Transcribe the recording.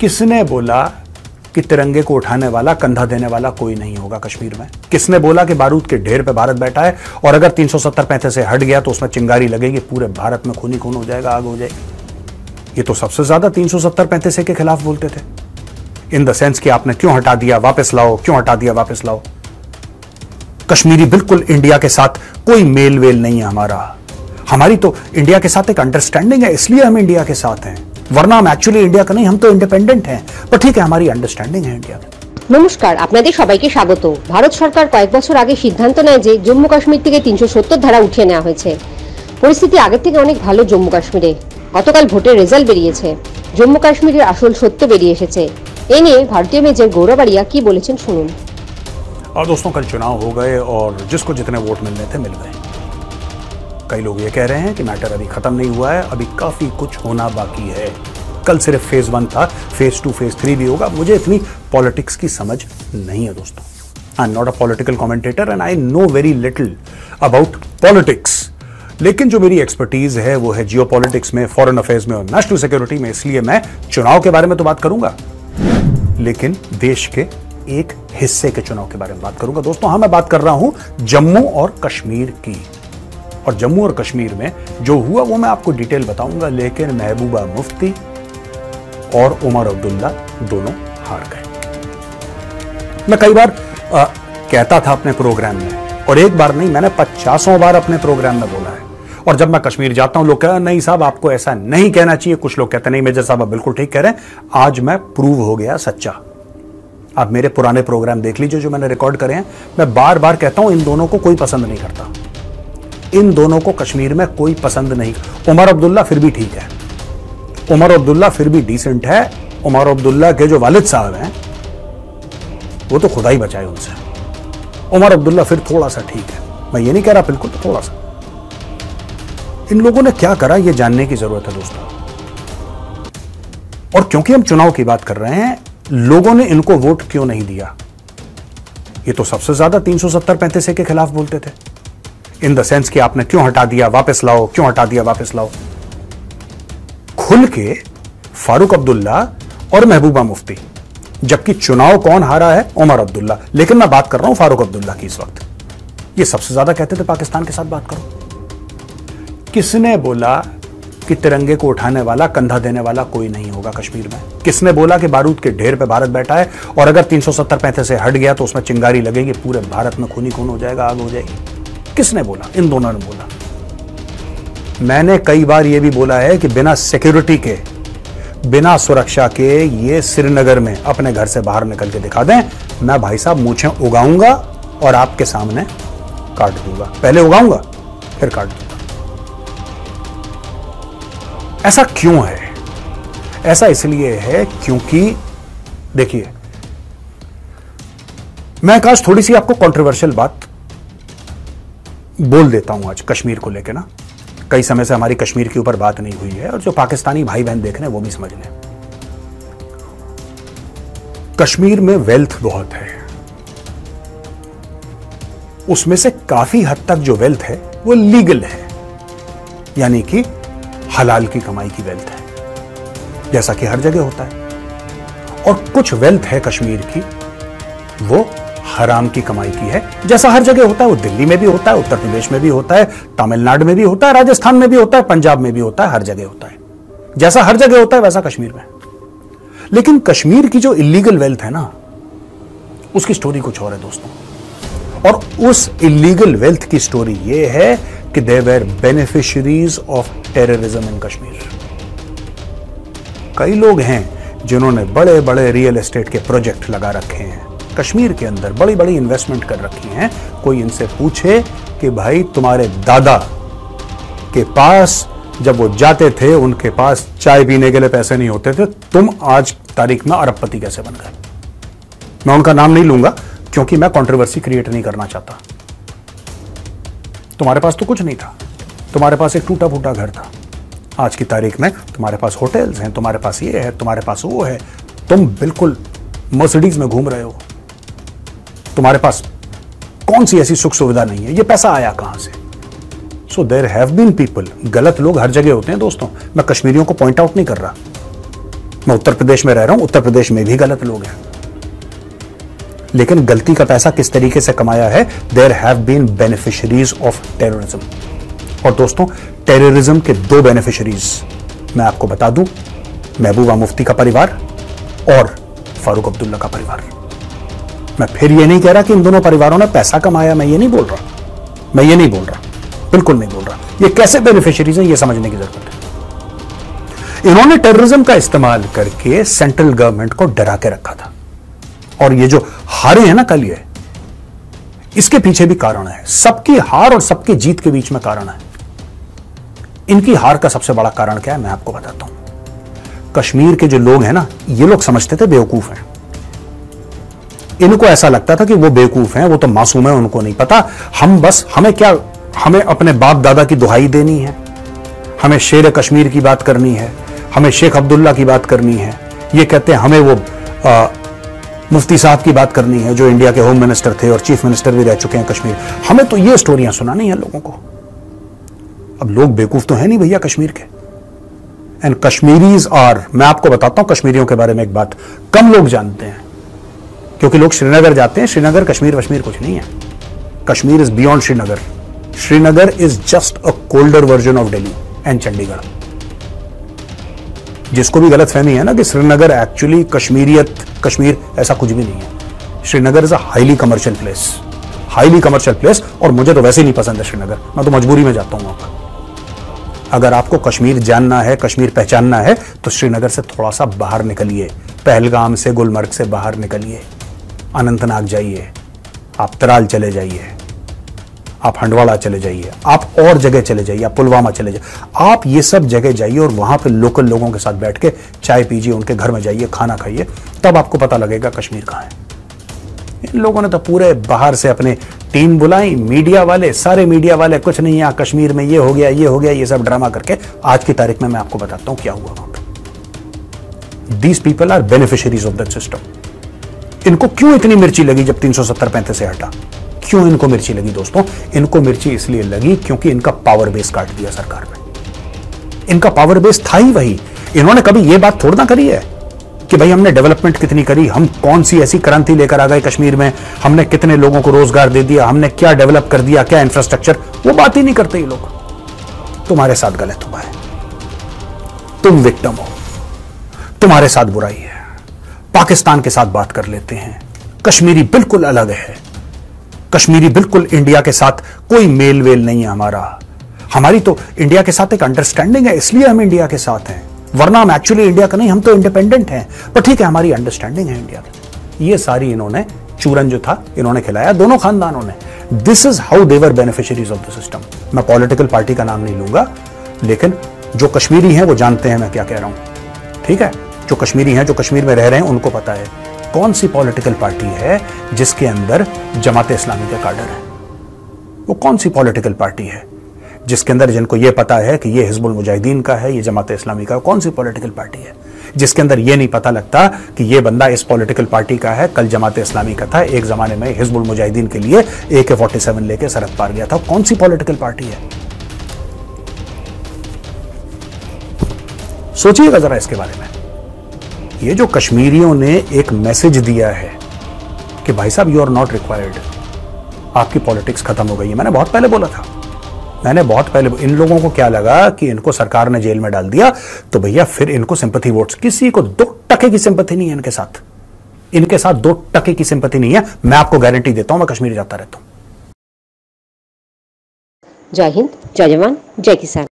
किसने बोला कि तिरंगे को उठाने वाला, कंधा देने वाला कोई नहीं होगा कश्मीर में? किसने बोला कि बारूद के ढेर पे भारत बैठा है और अगर 370-35 से हट गया तो उसमें चिंगारी लगेगी, पूरे भारत में खून ही खून हो जाएगा, आग हो जाएगी? ये तो सबसे ज्यादा 370-35 के खिलाफ बोलते थे, इन द सेंस कि आपने क्यों हटा दिया, वापस लाओ, क्यों हटा दिया, वापस लाओ। कश्मीरी बिल्कुल इंडिया के साथ कोई मेल वेल नहीं है हमारी तो इंडिया के साथ एक अंडरस्टैंडिंग है, इसलिए हम इंडिया के साथ हैं, वरना हम एक्चुअली इंडिया का नहीं, हम तो इंडिपेंडेंट हैं, पर ठीक है हमारी अंडरस्टैंडिंग है इंडिया में। নমস্কার, আপনাদের সবাইকে স্বাগত। ভারত সরকার কয়েক বছর আগে সিদ্ধান্ত নেয় যে জম্মু কাশ্মীর থেকে 370 ধারা উঠিয়ে নেওয়া হয়েছে। পরিস্থিতি আগের থেকে অনেক ভালো জম্মু কাশ্মীরে। গতকাল ভোটের রেজাল্ট বেরিয়েছে, জম্মু কাশ্মীরের আসল সত্য বেরিয়ে এসেছে। এ নিয়ে ভারতীয় মেজর গৌরব আরিয়া কি বলেছেন শুনুন। और दोस्तों, कल चुनाव हो गए और जिसको जितने वोट मिलने थे मिल गए। कई लोग ये कह रहे हैं कि मैटर अभी खत्म नहीं हुआ है, अभी काफी कुछ होना बाकी है। कल सिर्फ फेज 1 था, फेज 2 फेज 3 भी होगा। मुझे इतनी पॉलिटिक्स की समझ नहीं है दोस्तों। I am not a political commentator and I know very little about politics, लेकिन जो मेरी एक्सपर्टीज है वो है जियो पॉलिटिक्स में, फॉरेन अफेयर्स में और नेशनल सिक्योरिटी में, इसलिए मैं चुनाव के बारे में तो बात करूंगा, लेकिन देश के एक हिस्से के चुनाव के बारे में बात करूंगा दोस्तों। हाँ, मैं बात कर रहा हूं जम्मू और कश्मीर की, और जम्मू और कश्मीर में जो हुआ वो मैं आपको डिटेल बताऊंगा, लेकिन महबूबा मुफ्ती और उमर अब्दुल्ला दोनों हार गए। मैं कई बार कहता था अपने प्रोग्राम में, और एक बार नहीं, मैंने 50 बार अपने प्रोग्राम में बोला है। और जब मैं कश्मीर जाता हूं लोग कहते हैं नहीं साहब आपको ऐसा नहीं कहना चाहिए, कुछ लोग कहते हैं नहीं मेजर साहब आप बिल्कुल ठीक कह रहे हैं। आज मैं प्रूव हो गया सच्चा। आप मेरे पुराने प्रोग्राम देख लीजिए जो मैंने रिकॉर्ड करे हैं। मैं बार बार कहता हूं इन दोनों को कोई पसंद नहीं करता, इन दोनों को कश्मीर में कोई पसंद नहीं। उमर अब्दुल्ला फिर भी ठीक है, उमर अब्दुल्ला फिर भी डिसेंट है। उमर अब्दुल्ला के जो वालिद साहब हैं वो तो खुदा ही बचाए उनसे। उमर अब्दुल्ला फिर थोड़ा सा ठीक है, मैं ये नहीं कह रहा बिल्कुल, थोड़ा सा। इन लोगों ने क्या करा ये जानने की जरूरत है दोस्तों। और क्योंकि हम चुनाव की बात कर रहे हैं, लोगों ने इनको वोट क्यों नहीं दिया? ये तो सबसे ज्यादा 370-35 के खिलाफ बोलते थे, इन द सेंस कि आपने क्यों हटा दिया, वापस लाओ, क्यों हटा दिया, वापस लाओ। खुल के फारूक अब्दुल्ला और महबूबा मुफ्ती, जबकि चुनाव कौन हारा है? उमर अब्दुल्ला। लेकिन मैं बात कर रहा हूं फारूक अब्दुल्ला की इस वक्त। ये सबसे ज्यादा कहते थे पाकिस्तान के साथ बात करो। किसने बोला कि तिरंगे को उठाने वाला, कंधा देने वाला कोई नहीं होगा कश्मीर में? किसने बोला कि बारूद के ढेर पे भारत बैठा है और अगर 370-35 से हट गया तो उसमें चिंगारी लगेगी, पूरे भारत में खून ही खून हो जाएगा, आग हो जाएगी? किसने बोला? इन दोनों ने बोला। मैंने कई बार यह भी बोला है कि बिना सिक्योरिटी के, बिना सुरक्षा के ये श्रीनगर में अपने घर से बाहर निकल के दिखा दें, मैं भाई साहब मूंछें उगाऊंगा और आपके सामने काट दूंगा। पहले उगाऊंगा फिर काट दूंगा। ऐसा क्यों है? ऐसा इसलिए है क्योंकि देखिए, मैं आज थोड़ी सी आपको कंट्रोवर्शियल बात बोल देता हूं आज कश्मीर को लेकर ना। कई समय से हमारी कश्मीर के ऊपर बात नहीं हुई है, और जो पाकिस्तानी भाई बहन देख रहे हैं वो भी समझ लें। कश्मीर में वेल्थ बहुत है, उसमें से काफी हद तक जो वेल्थ है वो लीगल है, यानी कि हलाल की कमाई की वेल्थ है, जैसा कि हर जगह होता है। और कुछ वेल्थ है कश्मीर की वो हराम की कमाई की है, जैसा हर जगह होता है। वो दिल्ली में भी होता है, उत्तर प्रदेश में भी होता है, तमिलनाडु में भी होता है, राजस्थान में भी होता है, पंजाब में भी होता है, हर जगह होता है। जैसा हर जगह होता है वैसा कश्मीर में। लेकिन कश्मीर की जो इलीगल वेल्थ है ना, उसकी स्टोरी कुछ और है दोस्तों। और उस इलीगल वेल्थ की स्टोरी ये है कि they were beneficiaries of terrorism in Kashmir. कई लोग हैं जिन्होंने बड़े बड़े रियल एस्टेट के प्रोजेक्ट लगा रखे हैं कश्मीर के अंदर, बड़ी बड़ी इन्वेस्टमेंट कर रखी हैं। कोई इनसे पूछे कि भाई तुम्हारे दादा के पास जब वो जाते थे उनके पास चाय पीने के लिए पैसे नहीं होते थे, तुम आज तारीख में अरबपति कैसे बन गए? मैं उनका नाम नहीं लूंगा क्योंकि मैं कंट्रोवर्सी क्रिएट नहीं करना चाहता। तुम्हारे पास तो कुछ नहीं था, तुम्हारे पास एक टूटा फूटा घर था। आज की तारीख में तुम्हारे पास होटल्स हैं, तुम्हारे पास ये है, तुम्हारे पास वो है, तुम बिल्कुल मर्सिडीज में घूम रहे हो। तुम्हारे पास कौन सी ऐसी सुख सुविधा नहीं है? ये पैसा आया कहां से? So there have been people, गलत लोग हर जगह होते हैं दोस्तों। मैं कश्मीरियों को पॉइंट आउट नहीं कर रहा, मैं उत्तर प्रदेश में रह रहा हूं, उत्तर प्रदेश में भी गलत लोग हैं, लेकिन गलती का पैसा किस तरीके से कमाया है? There have been beneficiaries of terrorism. और दोस्तों, टेररिज्म के दो बेनिफिशरीज मैं आपको बता दूं, महबूबा मुफ्ती का परिवार और फारूक अब्दुल्ला का परिवार। मैं फिर ये नहीं कह रहा कि इन दोनों परिवारों ने पैसा कमाया, मैं ये नहीं बोल रहा, बिल्कुल नहीं बोल रहा। ये कैसे बेनिफिशरीज हैं, ये समझने की जरूरत है। इन्होंने टेररिज्म का इस्तेमाल करके सेंट्रल गवर्नमेंट को डरा के रखा था, और ये जो हारे हैं ना कल, ये इसके पीछे भी कारण है। सबकी हार और सबकी जीत के बीच में कारण है। इनकी हार का सबसे बड़ा कारण क्या है, मैं आपको बताता हूं। कश्मीर के जो लोग हैं ना, ये लोग समझते थे बेवकूफ हैं। इनको ऐसा लगता था कि वो बेवकूफ हैं, वो तो मासूम है, उनको नहीं पता। हमें अपने बाप दादा की दुहाई देनी है, हमें शेर कश्मीर की बात करनी है, हमें शेख अब्दुल्ला की बात करनी है। ये कहते हैं हमें वो मुफ्ती साहब की बात करनी है, जो इंडिया के होम मिनिस्टर थे और चीफ मिनिस्टर भी रह चुके हैं कश्मीर। हमें तो ये स्टोरियां सुनानी है लोगों को। अब लोग बेवकूफ तो है नहीं भैया कश्मीर के। एंड कश्मीरीज आर, मैं आपको बताता हूं कश्मीरियों के बारे में एक बात कम लोग जानते हैं, क्योंकि लोग श्रीनगर जाते हैं। श्रीनगर कश्मीर कुछ नहीं है। Kashmir is beyond Srinagar. Srinagar is just a colder version of Delhi and Chandigarh. जिसको भी गलतफहमी है ना कि श्रीनगर एक्चुअली कश्मीर, ऐसा कुछ भी नहीं है। Srinagar is a highly commercial place, और मुझे तो वैसे ही नहीं पसंद है श्रीनगर। मैं तो मजबूरी में जाता हूं। अगर आपको कश्मीर जानना है, कश्मीर पहचानना है, तो श्रीनगर से थोड़ा सा बाहर निकलिए, पहलगाम से, गुलमर्ग से बाहर निकलिए, अनंतनाग जाइए, आप तराल चले जाइए, आप हंडवाड़ा चले जाइए, आप और जगह चले जाइए, आप पुलवामा चले जाइए। आप ये सब जगह जाइए और वहां पे लोकल लोगों के साथ बैठ के चाय पीजिए, उनके घर में जाइए, खाना खाइए, तब आपको पता लगेगा कश्मीर कहां है। इन लोगों ने तो पूरे बाहर से अपने टीम बुलाई, मीडिया वाले, सारे मीडिया वाले, कुछ नहीं यहां कश्मीर में ये हो गया, ये सब ड्रामा करके आज की तारीख में मैं आपको बताता हूं क्या हुआ वहां पे। These people are beneficiaries of that system. इनको क्यों इतनी मिर्ची लगी जब 370-35 से हटा? क्यों इनको मिर्ची लगी दोस्तों? इनको मिर्ची इसलिए लगी क्योंकि इनका पावर बेस काट दिया सरकार ने। इनका पावर बेस था ही वही। इन्होंने कभी यह बात थोड़ा ना करी है कि भाई हमने डेवलपमेंट कितनी करी, हम कौन सी ऐसी क्रांति लेकर आ गए कश्मीर में, हमने कितने लोगों को रोजगार दे दिया, हमने क्या डेवलप कर दिया, क्या इंफ्रास्ट्रक्चर। वो बात ही नहीं करते ये लोग। तुम्हारे साथ गलत हुआ है, तुम विक्टिम हो, तुम्हारे साथ बुराई है। पाकिस्तान के साथ बात कर लेते हैं। कश्मीरी बिल्कुल अलग है। कश्मीरी बिल्कुल इंडिया के साथ कोई मेल वेल नहीं है हमारी तो इंडिया के साथ एक अंडरस्टैंडिंग है, इसलिए हम इंडिया के साथ हैं, वरना हम एक्चुअली इंडिया का नहीं, हम तो इंडिपेंडेंट हैं, पर ठीक है हमारी अंडरस्टैंडिंग है इंडिया की। ये सारी इन्होंने चूरन जो था इन्होंने खिलाया, दोनों खानदानों ने। This is how they were beneficiaries of the system. मैं पॉलिटिकल पार्टी का नाम नहीं लूंगा, लेकिन जो कश्मीरी हैं वो जानते हैं मैं क्या कह रहा हूं, ठीक है। जो कश्मीरी हैं, जो कश्मीर में रह रहे हैं, उनको पता है कौन सी पॉलिटिकल पार्टी है जिसके अंदर जमात इस्लामी का काडर है। वो कौन सी पॉलिटिकल पार्टी है जिसके अंदर, जिनको ये पता है कि ये हिजबुल मुजाहिदीन का है, ये जमात इस्लामी का, कौन सी पॉलिटिकल पार्टी है जिसके अंदर ये नहीं पता लगता कि ये बंदा इस पॉलिटिकल पार्टी का है, कल जमात इस्लामी का था, एक जमाने में हिजबुल मुजाहिदीन के लिए AK-47 लेके सरहद पार गया था। कौन सी पॉलिटिकल पार्टी है? सोचिएगा जरा इसके बारे में। ये जो कश्मीरियों ने एक मैसेज दिया है कि भाई साहब यू आर नॉट रिक्वायर्ड, आपकी पॉलिटिक्स खत्म हो गई है। मैंने बहुत पहले बोला था, इन लोगों को क्या लगा कि इनको सरकार ने जेल में डाल दिया तो भैया फिर इनको सिंपैथी वोट्स, किसी को 2% की सिंपैथी नहीं है इनके साथ 2% की सिंपैथी नहीं है। मैं आपको गारंटी देता हूं, मैं कश्मीर जाता रहता हूं। जय हिंद, जय जवान, जय किसान।